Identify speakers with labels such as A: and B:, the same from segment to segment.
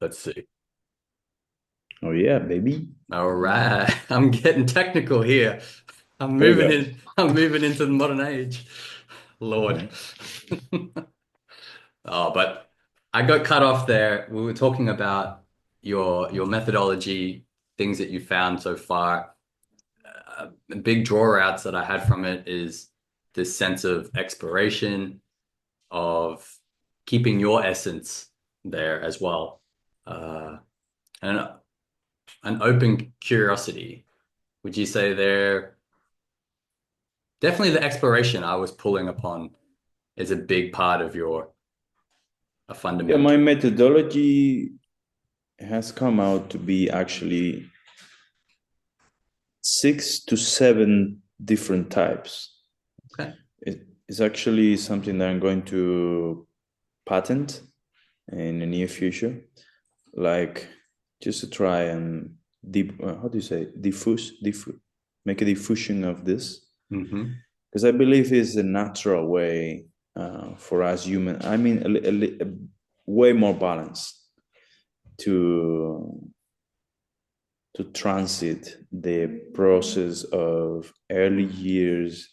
A: Let's see.
B: Oh yeah, baby.
A: All right. I'm getting technical here.
B: There you go.
A: I'm moving into the modern age. Lord.
B: Okay.
A: Oh, but I got cut off there. We were talking about your methodology, things that you found so far. The big draw outs that I had from it is this sense of exploration, of keeping your essence there as well. And an open curiosity. Would you say there definitely the exploration I was pulling upon is a big part of your a
B: Yeah, my
A: fundamental.
B: methodology has come out to be actually 6 to 7 different types.
A: Okay.
B: It's actually something that I'm going to patent in the near future, like just to try and how do you say make a diffusion of this,
A: Hmm.
B: because I believe it's a natural way for us human. I mean, a way more balanced to transit the process of early years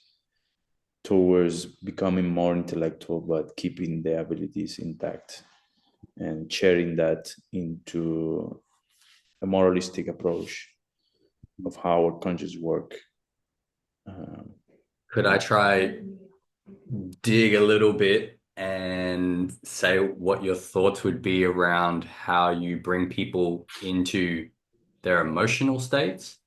B: towards becoming more intellectual, but keeping the abilities intact and sharing that into a moralistic approach of how our conscious work. Um,
A: Could I try dig a little bit and say what your thoughts would be around how you bring people into their emotional states,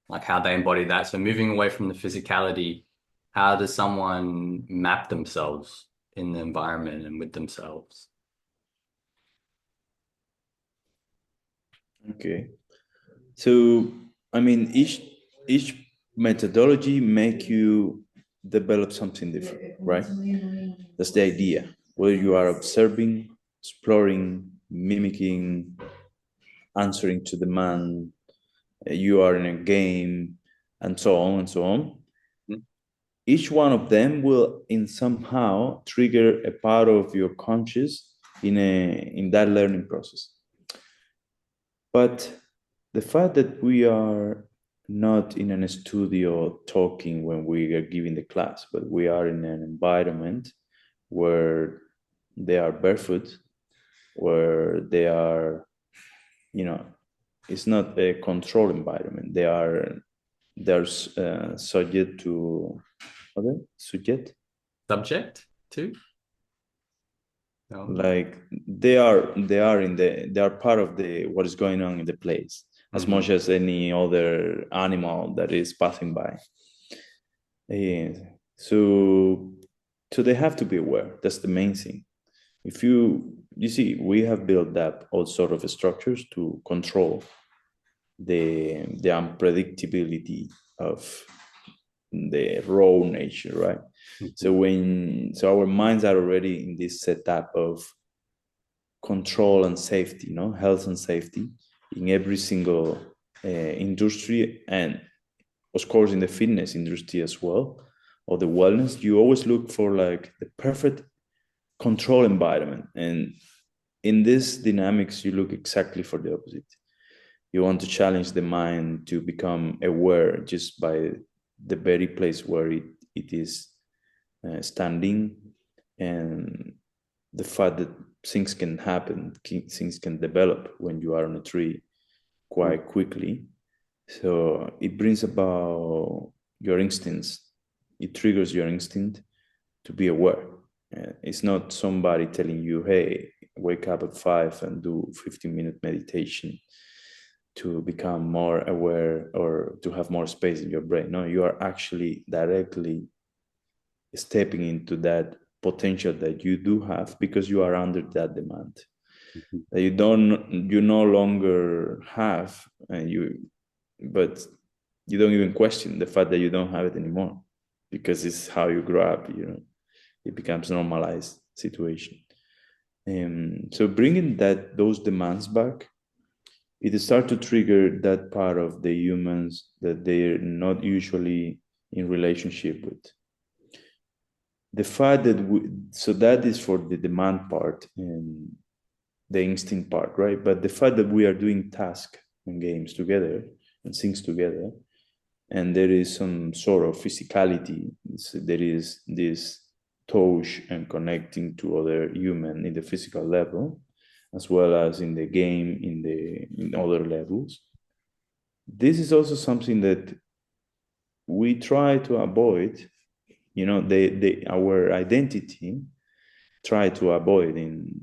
A: like how they embody that? So moving away from the physicality, how does someone map themselves in the environment and with themselves?
B: okay, so I mean, each methodology make you develop something different, right? That's the idea. Whether you are observing, exploring, mimicking, answering to demand, you are in a game, and so on and so on. Each one of them will, in somehow, trigger a part of your conscious in that learning process. But the fact that we are not in a studio talking when we are giving the class, but we are in an environment where they are barefoot, where they are, you know, it's not a control environment. They're subject to other subject,
A: Subject to? No.
B: like they are part of the what is going on in the place as much
A: Hmm.
B: as any other animal that is passing by. Eh, so they have to be aware. That's the main thing. If you see, we have built up all sort of structures to control the unpredictability of the raw nature, right? So
A: Hmm.
B: when our minds are already in this setup of control and safety, health and safety in every single industry, and of course in the fitness industry as well, or the wellness. You always look for like the perfect control environment, and in this dynamics, you look exactly for the opposite. You want to challenge the mind to become aware just by the very place where it is standing, and the fact that things can happen, things can develop when you are on a tree quite quickly. So it brings about your instincts. It triggers your instinct to be aware. It's not somebody telling you, hey, wake up at 5 and do 15-minute meditation to become more aware or to have more space in your brain. No, you are actually directly stepping into that potential that you do have because you are under that demand that you no longer have, and but you don't even question the fact that you don't have it anymore because it's how you grow up. It becomes normalized situation. So bringing those demands back, it start to trigger that part of the humans that they're not usually in relationship with. The fact that so that is for the demand part, and the instinct part, right? But the fact that we are doing tasks and games together and things together, and there is some sort of physicality, there is this touch and connecting to other human in the physical level, as well as in the game in other levels. This is also something that we try to avoid. You know, our identity try to avoid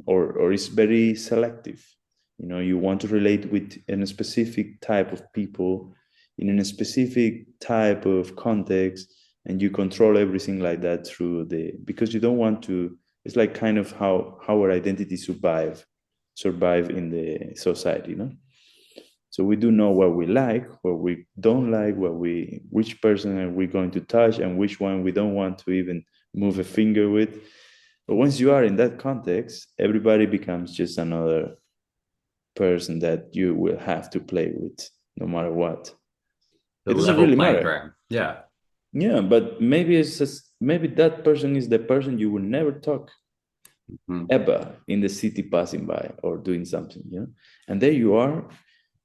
B: or is very selective. You know, you want to relate with a specific type of people in a specific type of context, and you control everything like that through because you don't want to. It's like kind of how our identity survive in the society, you know. So we do know what we like, what we don't like, which person are we going to touch, and which one we don't want to even move a finger with. But once you are in that context, everybody becomes just another person that you will have to play with, no matter what.
A: The
B: It doesn't
A: level
B: really
A: playing
B: matter.
A: ground. Yeah.
B: Yeah, but maybe it's just maybe that person is the person you will never talk
A: Mhm.
B: ever in the city passing by or doing something, you know. And there you are,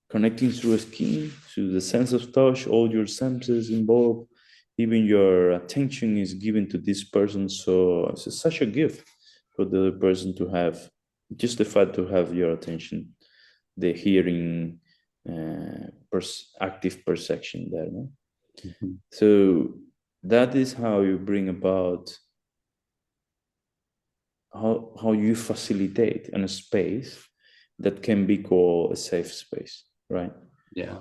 B: connecting through a skin, through the sense of touch, all your senses involved, even your attention is given to this person. So it's such a gift for the other person to have, just the fact to have your attention, the hearing, active perception there. No?
A: Mhm.
B: So that is how you bring about, how you facilitate in a space that can be called a safe space, right?
A: Yeah.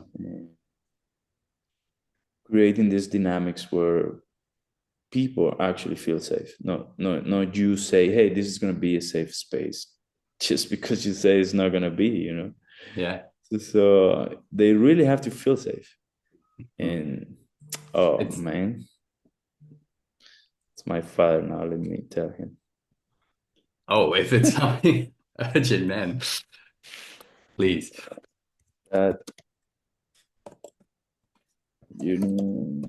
B: Creating these dynamics where people actually feel safe. Not you say, hey, this is going to be a safe space just because you say it's not going to be, you know.
A: Yeah.
B: So they really have to feel safe.
A: Mm.
B: And oh
A: It's
B: man, it's my father now. Let me tell him
A: if it's something urgent, man, please.
B: that you know.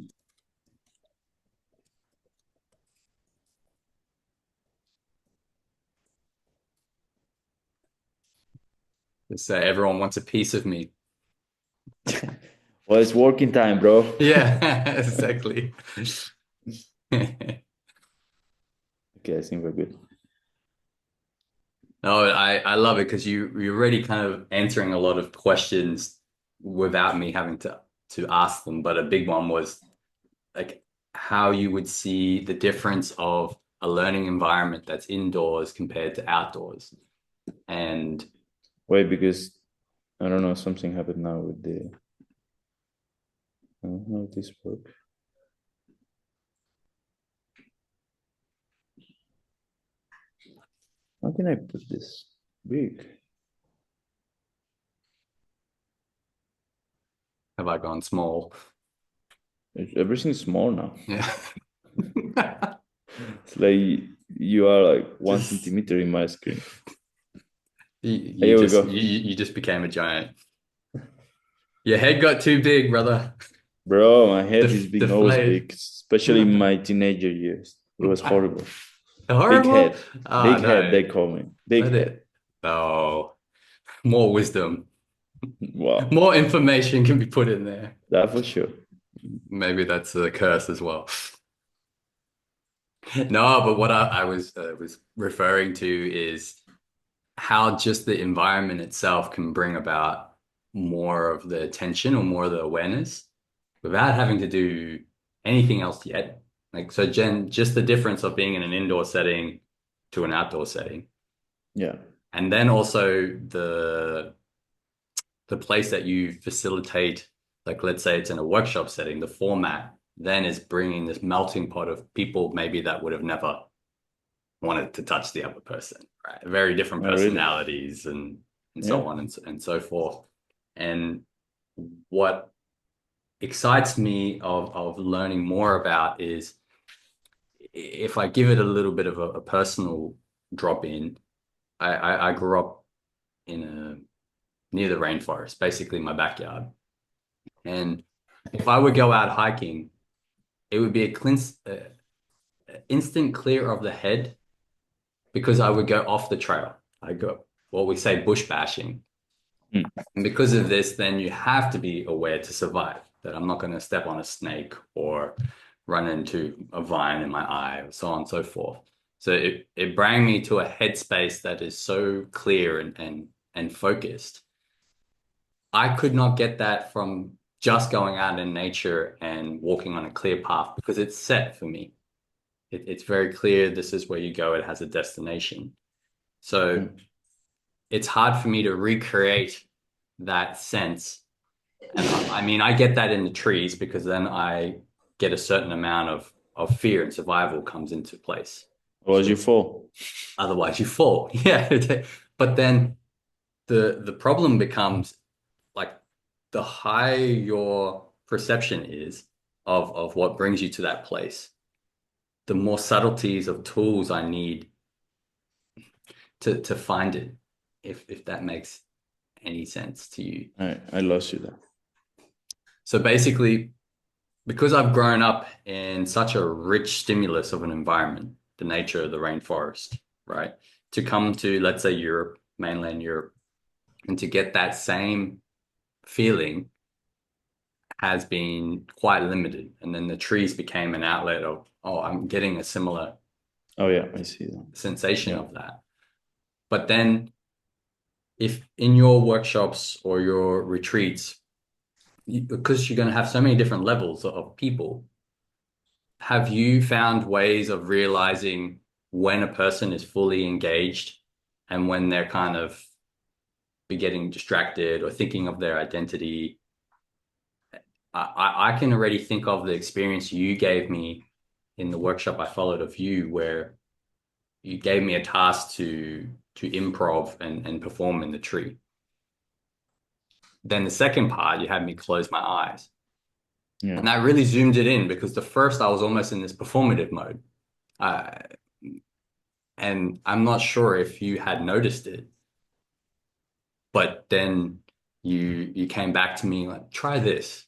A: Just say everyone wants a piece of me.
B: Well, it's working time, bro.
A: Yeah, exactly.
B: Okay, I think we're good.
A: No, I love it because you're already kind of answering a lot of questions without me having to ask them. But a big one was like how you would see the difference of a learning environment that's indoors compared to outdoors. And
B: Wait, because I don't know, something happened now with the. I don't know how this works. How can I put this big?
A: have I gone small?
B: Everything's small now.
A: Yeah.
B: It's like you are like one
A: Just
B: centimeter in my screen.
A: you
B: Here we
A: just
B: go.
A: you just became a giant. Your head got too big, brother.
B: Bro, my head is been always
A: Deflated.
B: big, especially in my teenager years. It was horrible. Big
A: Horrible.
B: head.
A: Oh
B: Big head,
A: no.
B: they call me. Big
A: Let
B: head.
A: it. Oh, more wisdom.
B: Wow.
A: More information can be put in there.
B: That for sure.
A: Maybe that's a curse as well. No, but what I was referring to is how just the environment itself can bring about more of the attention or more of the awareness without having to do anything else yet. Like so, Jen, just the difference of being in an indoor setting to an outdoor setting,
B: Yeah.
A: and then also the place that you facilitate, like let's say it's in a workshop setting, the format then is bringing this melting pot of people maybe that would have never wanted to touch the other person, right? Very different
B: Oh, really?
A: personalities and
B: Yeah.
A: so on and so forth. And what excites me of learning more about is if I give it a little bit of a personal drop in, I grew up in a near the rainforest, basically my backyard. And if I would go out hiking, it would be instant clear of the head because I would go off the trail. I go what we say bush bashing.
B: Mm.
A: And because of this, then you have to be aware to survive, that I'm not going to step on a snake or run into a vine in my eye, or so on and so forth. So it brought me to a headspace that is so clear and focused. I could not get that from just going out in nature and walking on a clear path because it's set for me. It's very clear this is where you go. It has a destination. So
B: Mm.
A: it's hard for me to recreate that sense. And I mean, I get that in the trees because then I get a certain amount of fear and survival comes into place.
B: Otherwise you fall.
A: Otherwise, you fall. Yeah. But then the problem becomes like the higher your perception is of what brings you to that place, the more subtleties of tools I need to find it, if that makes any sense to you.
B: I lost you there.
A: So basically, because I've grown up in such a rich stimulus of an environment, the nature of the rainforest, right? To come to, let's say, Europe, mainland Europe, and to get that same feeling has been quite limited. And then the trees became an outlet of, oh, I'm getting a similar
B: Oh yeah, I see that.
A: sensation
B: Yeah.
A: of that. But then if in your workshops or your retreats, because you're going to have so many different levels of people, have you found ways of realizing when a person is fully engaged and when they're kind of be getting distracted or thinking of their identity? I can already think of the experience you gave me in the workshop I followed of you, where you gave me a task to improv and perform in the tree. Then the second part, you had me close my eyes.
B: Yeah.
A: And that really zoomed it in because the first I was almost in this performative mode. Uh, and I'm not sure if you had noticed it, but then you came back to me like, try this.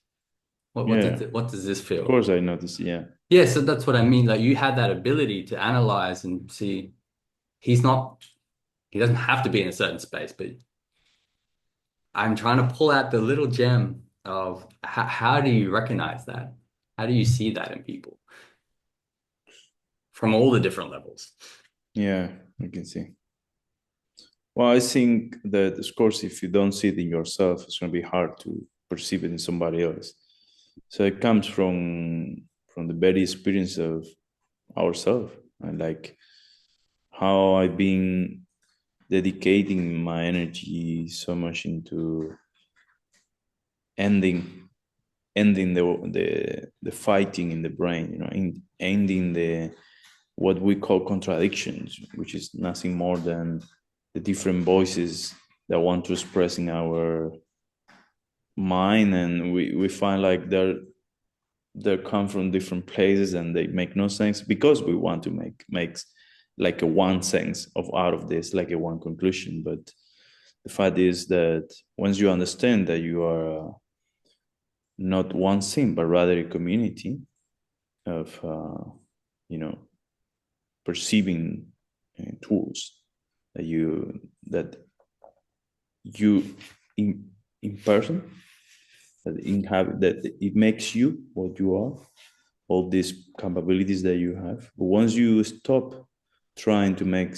B: Yeah.
A: What does this
B: Of
A: feel?
B: course I noticed. Yeah.
A: Yeah, so that's what I mean. Like you had that ability to analyze and see he's not he doesn't have to be in a certain space, but I'm trying to pull out the little gem of how do you recognize that? How do you see that in people from all the different levels?
B: Yeah, I can see. Well, I think that of course if you don't see it in yourself, it's gonna be hard to perceive it in somebody else. So it comes from the very experience of ourselves and like how I've been dedicating my energy so much into ending ending the fighting in the brain, you know, ending the what we call contradictions, which is nothing more than the different voices that want to express in our mind, and we find like they come from different places and they make no sense because we want to makes like a one sense of out of this, like a one conclusion. But the fact is that once you understand that you are not one thing but rather a community of you know perceiving tools that you in person that inhabit that it makes you what you are, all these capabilities that you have. But once you stop trying to make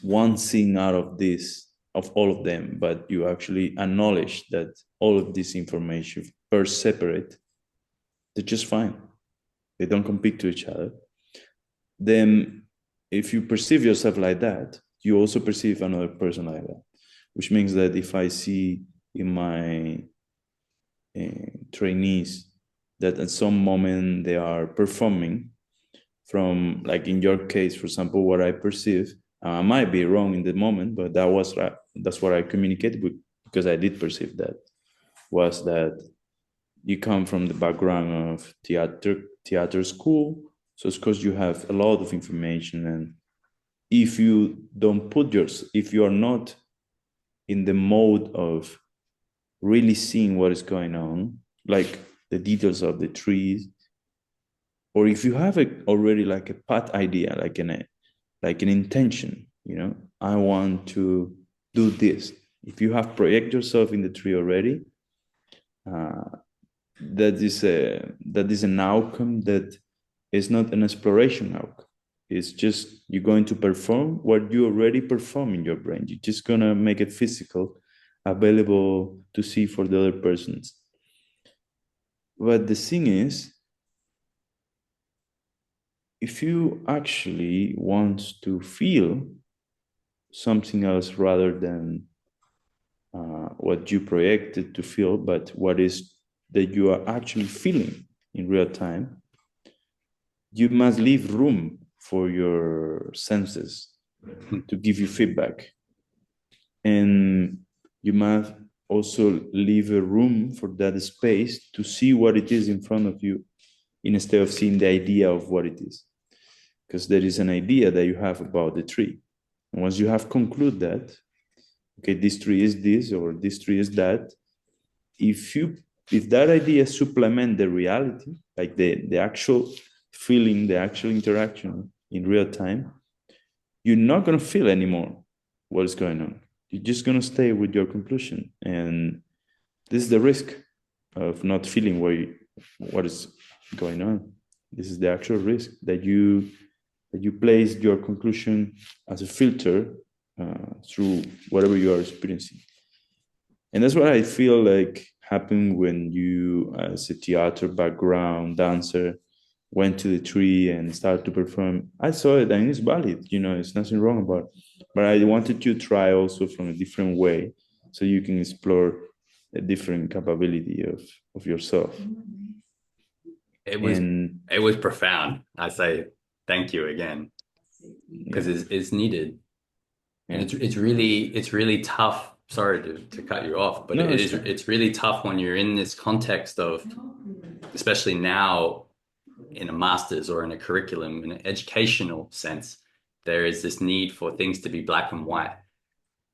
B: one thing out of this of all of them, but you actually acknowledge that all of this information per separate, they're just fine, they don't compete to each other, then if you perceive yourself like that, you also perceive another person like that, which means that if I see in my trainees that at some moment they are performing from, like in your case, for example, what I perceive, I might be wrong in the moment, but that's what I communicated with, because I did perceive that, was that you come from the background of theater school, so it's because you have a lot of information, and if you don't if you are not in the mode of really seeing what is going on, like the details of the trees, or if you have already like a path idea, like an intention, you know, I want to do this. If you have project yourself in the tree already, uh, that is an outcome that is not an exploration outcome. It's just you're going to perform what you already perform in your brain. You're just gonna make it physical, available to see for the other persons. But the thing is, if you actually want to feel something else rather than what you projected to feel, but what is that you are actually feeling in real time, you must leave room for your senses to give you feedback. And you must also leave a room for that space to see what it is in front of you instead of seeing the idea of what it is. Because there is an idea that you have about the tree. And once you have concluded that, okay, this tree is this or this tree is that, if that idea supplement the reality, like the actual feeling, the actual interaction in real time, you're not going to feel anymore what is going on. You're just going to stay with your conclusion. And this is the risk of not feeling what is going on. This is the actual risk that you place your conclusion as a filter through whatever you are experiencing. And that's what I feel like happened when you, as a theater background dancer, went to the tree and started to perform. I saw it and it's valid, it's nothing wrong about it. But I wanted you to try also from a different way so you can explore a different capability of yourself.
A: It was
B: And
A: it was profound. I say thank you again because
B: yeah,
A: it's needed. And
B: yeah.
A: it's really tough. Sorry to cut you off, but
B: No, it's
A: it's really tough when you're in this context of, especially now in a master's or in a curriculum, in an educational sense, there is this need for things to be black and white,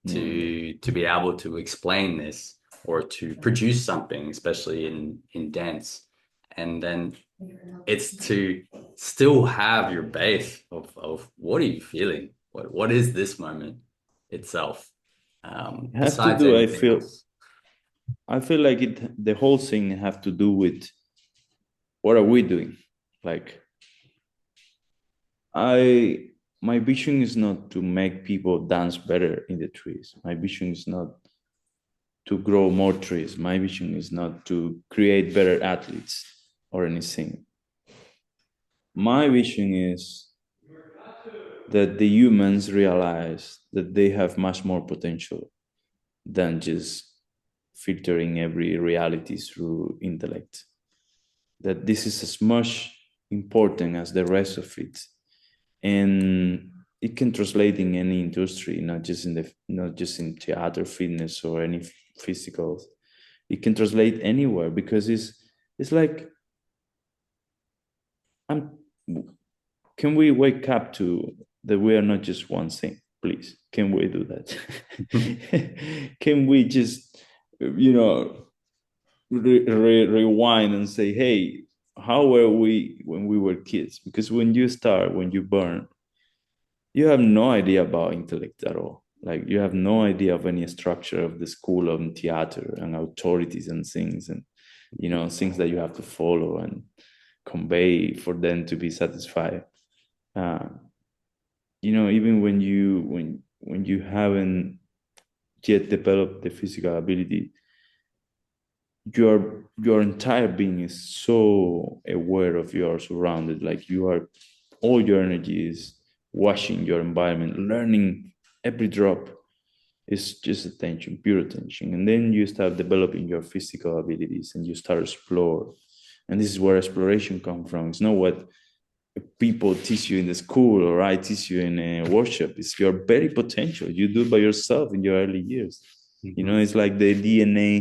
B: yeah.
A: to be able to explain this or to produce something, especially in dance. And then it's to still have your base of what are you feeling? What is this moment itself?
B: Have to
A: Besides
B: do,
A: anything else.
B: I feel like the whole thing have to do with what are we doing? Like I my vision is not to make people dance better in the trees. My vision is not to grow more trees. My vision is not to create better athletes or anything. My vision is that the humans realize that they have much more potential than just filtering every reality through intellect. That this is as much important as the rest of it, and it can translate in any industry, not just in theater, fitness, or any physical. It can translate anywhere because it's like I'm. Can we wake up to that we are not just one thing, please? Can we do that? Can we just, rewind and say, hey, how were we when we were kids? Because when you burn, you have no idea about intellect at all. Like you have no idea of any structure of the school of theater and authorities and things, and things that you have to follow and convey for them to be satisfied. Uh, Even when you haven't yet developed the physical ability, your entire being is so aware of your surrounded, like you are all your energy is washing your environment, learning every drop is just attention, pure attention. And then you start developing your physical abilities and you start explore. And this is where exploration comes from. It's not what people teach you in the school or I teach you in a workshop. It's your very potential. You do it by yourself in your early years.
A: Mhm.
B: It's like the DNA.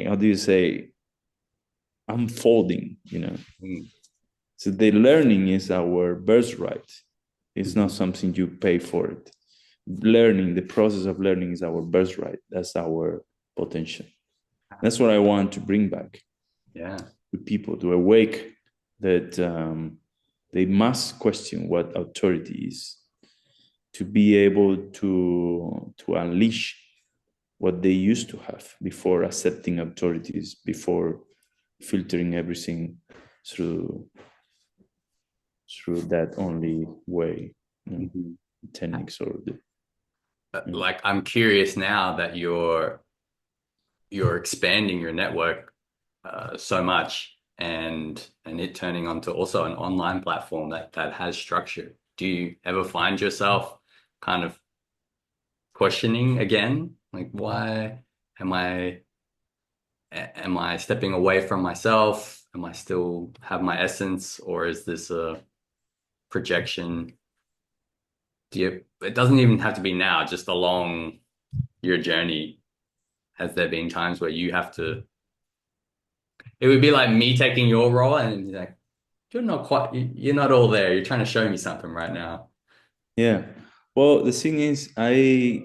B: How do you say? Unfolding.
A: Mhm.
B: So the learning is our birthright. It's not
A: Mhm.
B: something you pay for it. Learning, the process of learning is our birthright. That's our potential. That's what I want to bring back
A: Yeah.
B: to people, to awake that they must question what authority is. to be able to unleash what they used to have before accepting authorities, before filtering everything through that only way, you know,
A: Mhm.
B: techniques or the, you know.
A: Like I'm curious now that you're expanding your network so much and it turning onto also an online platform that has structure. Do you ever find yourself kind of questioning again? Like, why am I stepping away from myself? Am I still have my essence, or is this a projection? It doesn't even have to be now, just along your journey. Has there been times where you have to, it would be like me taking your role and be like, you're not quite, you're not all there. You're trying to show me something right now.
B: Yeah. Well, the thing is, I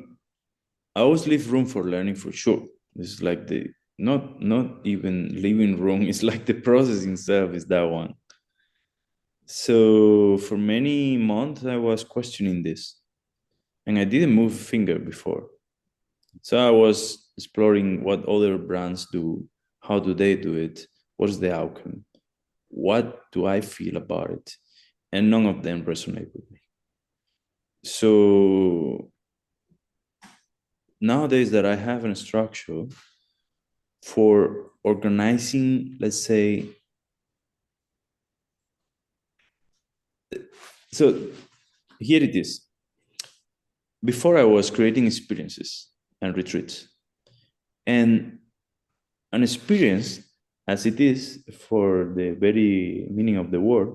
B: always leave room for learning for sure. It's like the not even leaving room. It's like the process itself is that one. So for many months, I was questioning this, and I didn't move a finger before. So I was exploring what other brands do, how do they do it, what's the outcome, what do I feel about it, and none of them resonate with me. So nowadays that I have a structure for organizing, let's say, so here it is. Before I was creating experiences and retreats, and an experience, as it is for the very meaning of the word,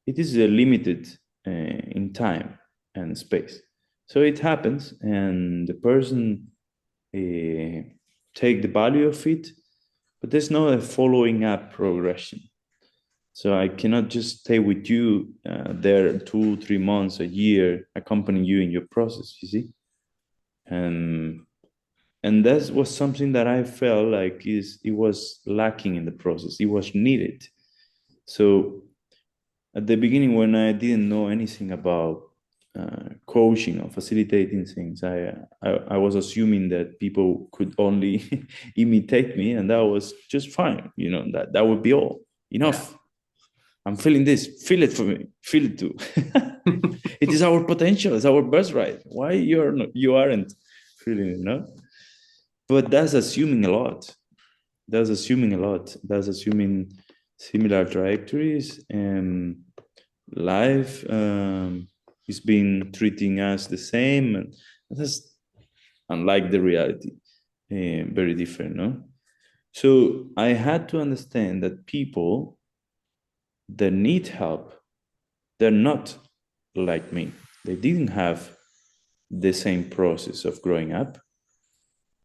B: it is limited in time and space. So it happens, and the person take the value of it, but there's no a following up progression. So I cannot just stay with you there 2 3 months, a year, accompanying you in your process. You see, and that was something that I felt like it was lacking in the process. It was needed. So at the beginning, when I didn't know anything about coaching or facilitating things, I was assuming that people could only imitate me, and that was just fine. You know, that would be all
A: Yeah.
B: enough. I'm feeling this. Feel it for me. Feel it too. It is our potential. It's our birthright. Why you aren't feeling it? No, but that's assuming a lot. That's assuming a lot. That's assuming similar trajectories, and life is been treating us the same, and that's unlike the reality. Very different, no? So I had to understand that people that need help, they're not like me. They didn't have the same process of growing up.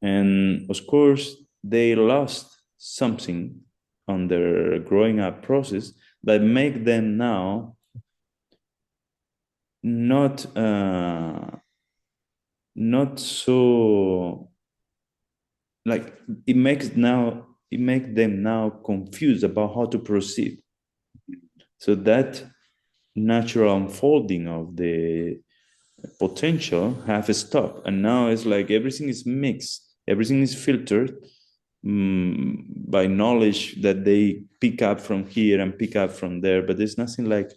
B: And of course, they lost something on their growing up process that make them now not not so like it makes them now confused about how to proceed. So that natural unfolding of the potential have stopped, and now it's like everything is mixed, everything is filtered by knowledge that they pick up from here and pick up from there, but there's nothing like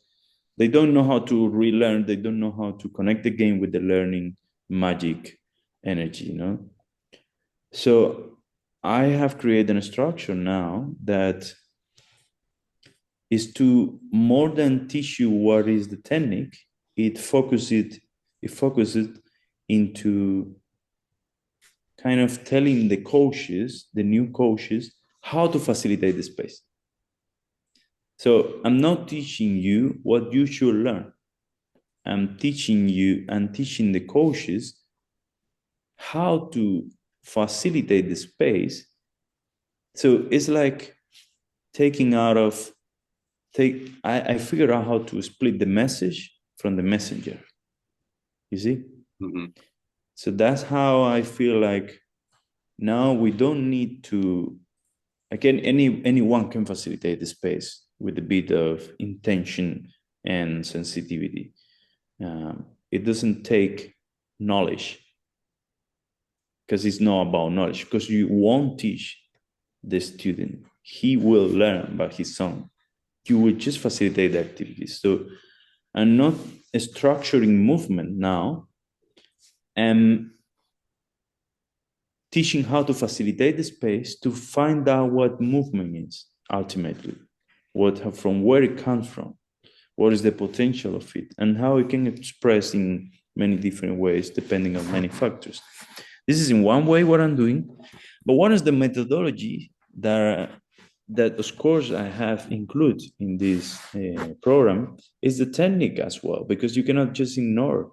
B: they don't know how to relearn, they don't know how to connect the game with the learning magic energy, you know. So I have created a structure now that is to more than teach you what is the technique, it focuses into kind of telling the coaches, the new coaches, how to facilitate the space. So I'm not teaching you what you should learn. I'm teaching you and teaching the coaches how to facilitate the space. So it's like taking out of I figured out how to split the message from the messenger. You see?
A: Mhm.
B: So that's how I feel like now we don't need to again anyone can facilitate the space with a bit of intention and sensitivity. it doesn't take knowledge, because it's not about knowledge, because you won't teach the student. He will learn by his own. You will just facilitate the activities. So I'm not structuring movement now. I'm teaching how to facilitate the space to find out what movement is ultimately, from where it comes from, what is the potential of it, and how it can express in many different ways depending on many factors. This is in one way what I'm doing, but one is the methodology that of course I have included in this program is the technique as well, because you cannot just ignore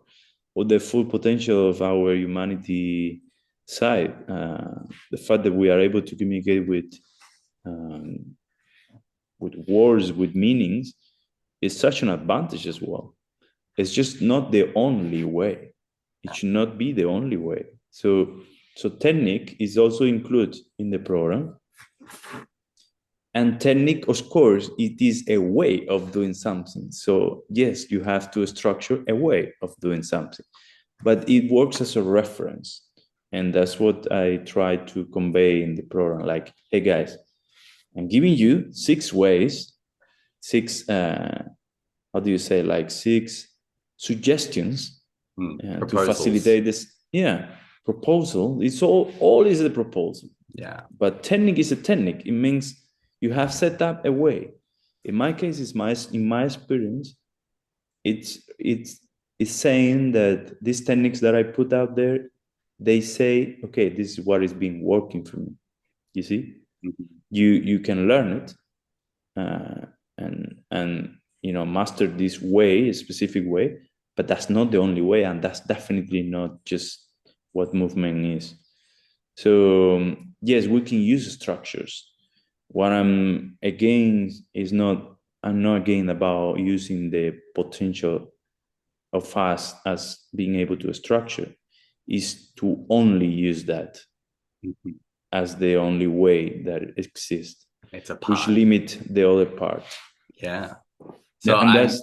B: the full potential of our humanity side. The fact that we are able to communicate with words, with meanings, is such an advantage as well. It's just not the only way. It should not be the only way. So technique is also included in the program. And technique, of course, it is a way of doing something. So yes, you have to structure a way of doing something, but it works as a reference. And that's what I try to convey in the program. Like, hey guys, I'm giving you 6 ways, 6, how do you say, like 6 suggestions to facilitate this. Yeah, proposal. It's all is a proposal.
A: Yeah.
B: But technique is a technique. It means you have set up a way. In my case, in my experience, it's saying that these techniques that I put out there, they say, okay, this is what is being working for me. You see, you can learn it and master this way, a specific way, but that's not the only way, and that's definitely not just what movement is. So yes, we can use structures. What I'm not again about using the potential of us as being able to structure, is to only use that as the only way that exists.
A: It's a part.
B: Which limit the other part.
A: Yeah.
B: So and that's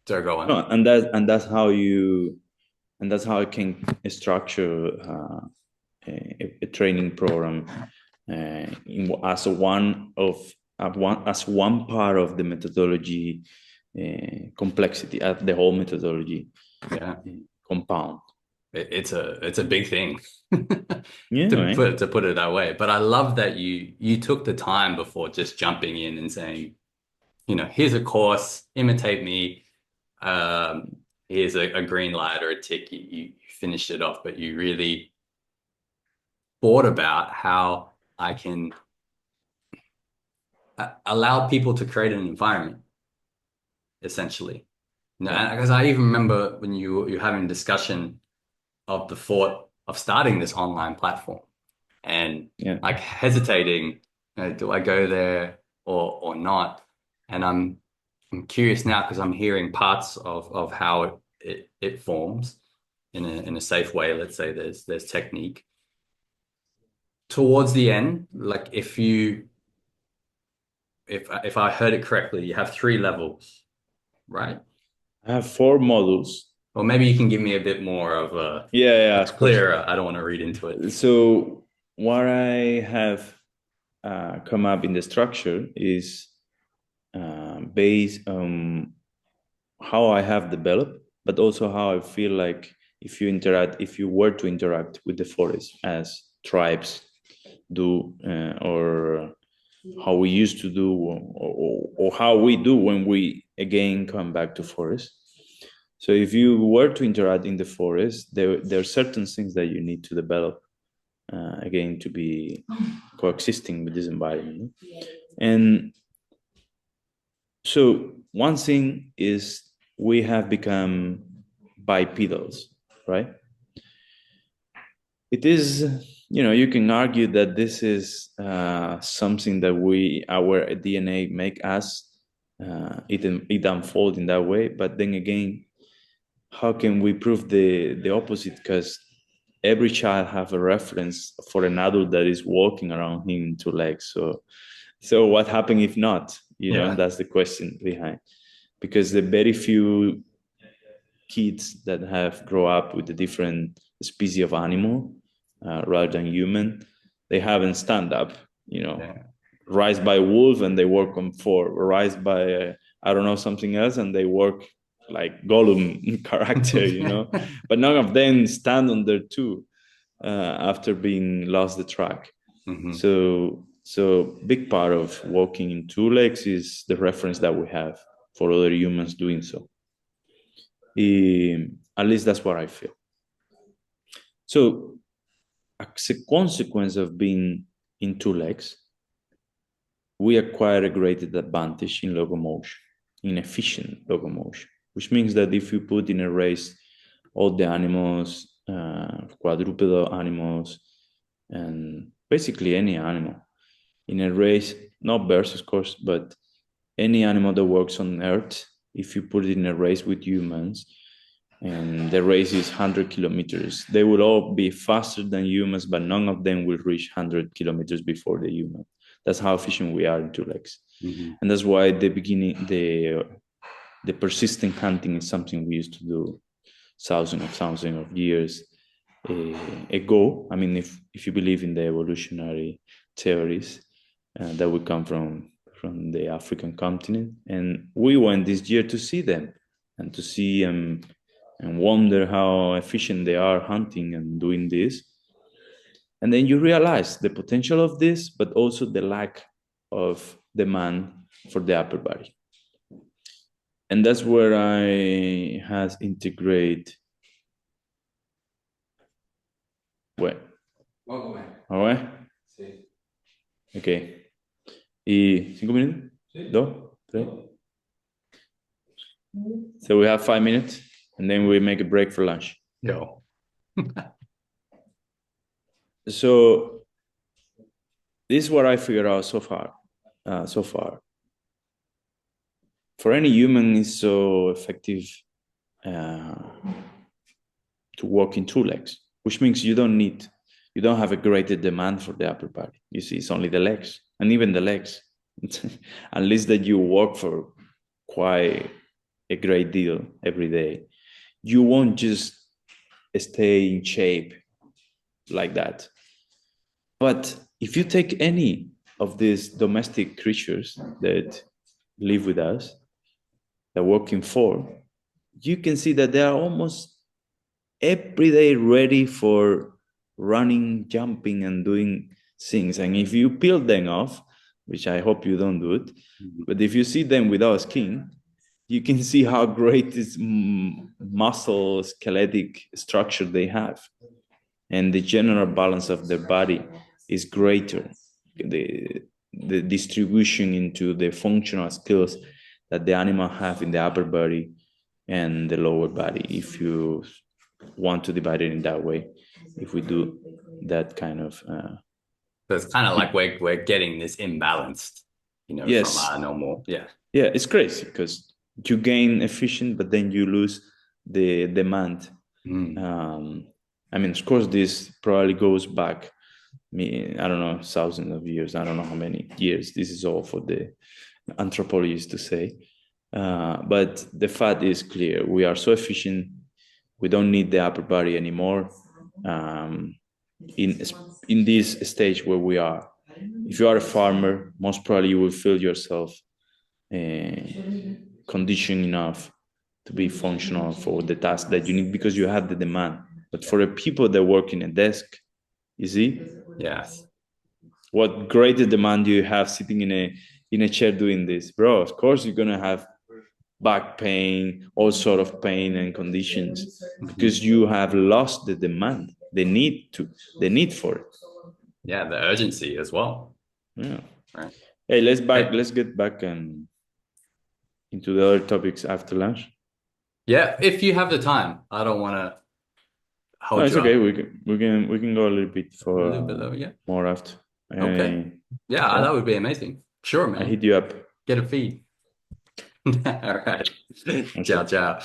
A: so go on.
B: No, and that's how I can structure a training program as one part of the methodology complexity, at the whole methodology compound.
A: It's a big thing
B: yeah,
A: to put it that way. But I love that you took the time before just jumping in and saying, here's a course, imitate me. Here's a green light or a tick. You finished it off, but you really thought about how I can allow people to create an environment, essentially. Because I even remember when you're having a discussion of the thought of starting this online platform and like hesitating, do I go there or not? And I'm curious now because I'm hearing parts of how it forms in a safe way. Let's say there's technique. Towards the end, like if I heard it correctly, you have 3 levels, right?
B: I have 4 modules.
A: Or maybe you can give me a bit more of a clearer. I don't want to read into it.
B: So what I have come up in the structure is based on how I have developed, but also how I feel like if you were to interact with the forest as tribes do, or how we used to do, or how we do when we again come back to forest. So if you were to interact in the forest, there are certain things that you need to develop again to be coexisting with this environment. And so one thing is we have become bipedals, right? It is, you can argue that this is something that our DNA make us, it unfold in that way. But then again, how can we prove the opposite? Because every child have a reference for an adult that is walking around him in 2 legs. So what happened if not? That's the question behind. Because the very few kids that have grown up with a different species of animal rather than human. They haven't stand up, raised by wolf and they work on four, raised by I don't know, something else, and they work like Gollum character, but none of them stand on their two after being lost the track. So big part of walking in two legs is the reference that we have for other humans doing so. At least that's what I feel. So as a consequence of being in two legs, we acquire a great advantage in locomotion, in efficient locomotion, which means that if you put in a race all the animals, quadruped animals, and basically any animal in a race, not bears, of course, but any animal that works on Earth, if you put it in a race with humans, and the race is 100 kilometers, they will all be faster than humans, but none of them will reach 100 kilometers before the human. That's how efficient we are in two legs. And that's why the persistent hunting is something we used to do thousands of years ago. I mean, if you believe in the evolutionary theories that would come from the African continent, and we went this year to see them and to see and wonder how efficient they are hunting and doing this. And then you realize the potential of this, but also the lack of demand for the upper body. And that's where I has integrate. Bueno. ¿All right? Sí. Okay. ¿Y 5 minutos? Sí. 2, 3. So we have 5 minutes, and then we make a break for lunch.
A: Go.
B: So this is what I figured out so far. For any human, it's so effective to walk in two legs, which means you don't have a greater demand for the upper body. You see, it's only the legs, and even the legs, unless that you walk for quite a great deal every day, you won't just stay in shape like that. But if you take any of these domestic creatures that live with us, that walk in four, you can see that they are almost every day ready for running, jumping, and doing things. And if you peel them off, which I hope you don't do it, but if you see them without skin, you can see how great this muscle skeletic structure they have. And the general balance of their body is greater. The distribution into the functional skills that the animal have in the upper body and the lower body, if you want to divide it in that way, if we do that kind of
A: so it's kind of like we're getting this imbalanced,
B: yes,
A: from our normal. Yeah,
B: it's crazy because you gain efficient, but then you lose the demand. I mean, of course, this probably goes back, I don't know, thousands of years. I don't know how many years. This is all for the anthropologists to say. But the fact is clear. We are so efficient. We don't need the upper body anymore. In this stage where we are, if you are a farmer, most probably you will feel yourself conditioned enough to be functional for the task that you need because you have the demand. But for the people that work in a desk, you see,
A: yes,
B: what greater demand do you have sitting in a chair doing this, bro? Of course you're gonna have back pain, all sort of pain and conditions because you have lost the demand, the need for it.
A: Yeah, the urgency as well.
B: Yeah.
A: Right.
B: Hey, let's get back and into the other topics after lunch.
A: Yeah, if you have the time. I don't want to hold
B: No, it's
A: you
B: okay.
A: up.
B: We can go a little bit for
A: A little bit lower, yeah.
B: more after.
A: Okay. Yeah, that would be amazing. Sure, man.
B: I hit you up.
A: Get a feed. All right.
B: Okay.
A: Ciao, ciao.